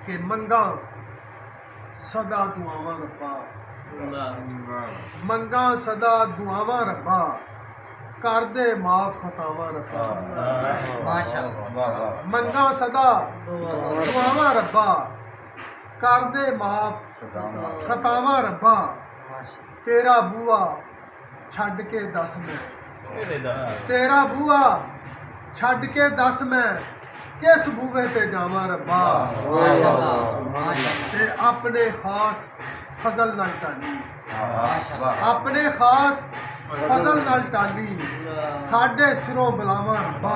के मंगा सदा दुआवां रब्बा, मंगा सदा दुआवां रब्बा, कर दे माफ खतावां रब्बा। मंगा सदा दुआवां रब्बा, कर दे माफ खतावां रब्बा। तेरा बूआ छड्ड के दस मैं, तेरा बूआ छड्ड के दस मैं किस बूवे ते जावां रब्बा। ते अपने खास फजल नाल टाली, अपने खास फजल नाल टाली साडे सिरों बुलावां रब्बा।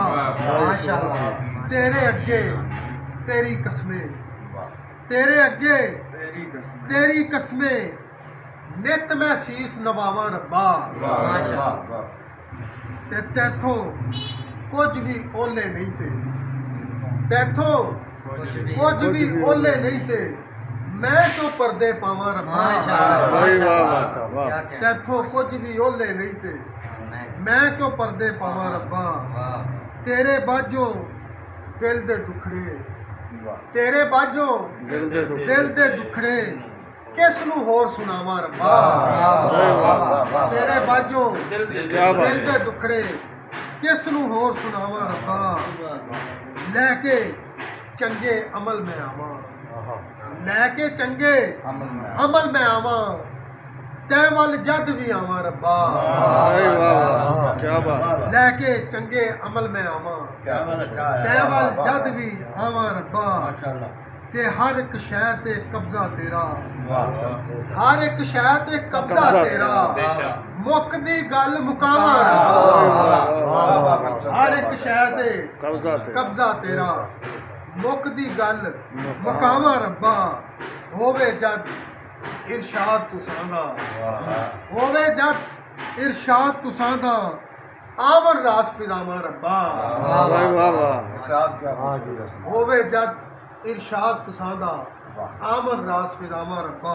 तेरे अगे तेरी कसमें, तेरे अगे तेरी कसमें नित मैं सीस नवावां रब्बा। ते तैथों कुछ भी ओले नहीं थे, तैथों कुछ भी ओले नहीं थे, मैं तो पर्दे पावां रब्बा। तैथों कुछ भी ओले नहीं थे, मैं क्यों पर्दे पावां रब्बा। तेरे बाजों दिल दे दुखड़े, तेरे बाजों दिल दे दुखड़े किस नूं होर सुनावां रब्बा। तेरे बाजों दिल दे दुखड़े किस नूं होर सुनावां रब्बा। लैके चंगे अमल में आवां, लैके चंगे अमल में आवां, तै वल जद भी आवां रब्बा। लैके चंगे अमल में आवां, तै वल जद भी आवां रब्बा। ते हर एक शै ते कब्जा तेरा, हर एक शै ते कब्जा तेरा, मुकदी गल मुकावां रब्बा। हर एक शै ते कब्जा तेरा, मुकदी गल मुकावां रब्बा। होवे जद इरशाद तुसां दा, होवे जद इरशाद तुसां दा, आवन रास पिदावां रब्बा। होवे जद इरशाद तुसां दा, आमन रास पिदावां रब्बा।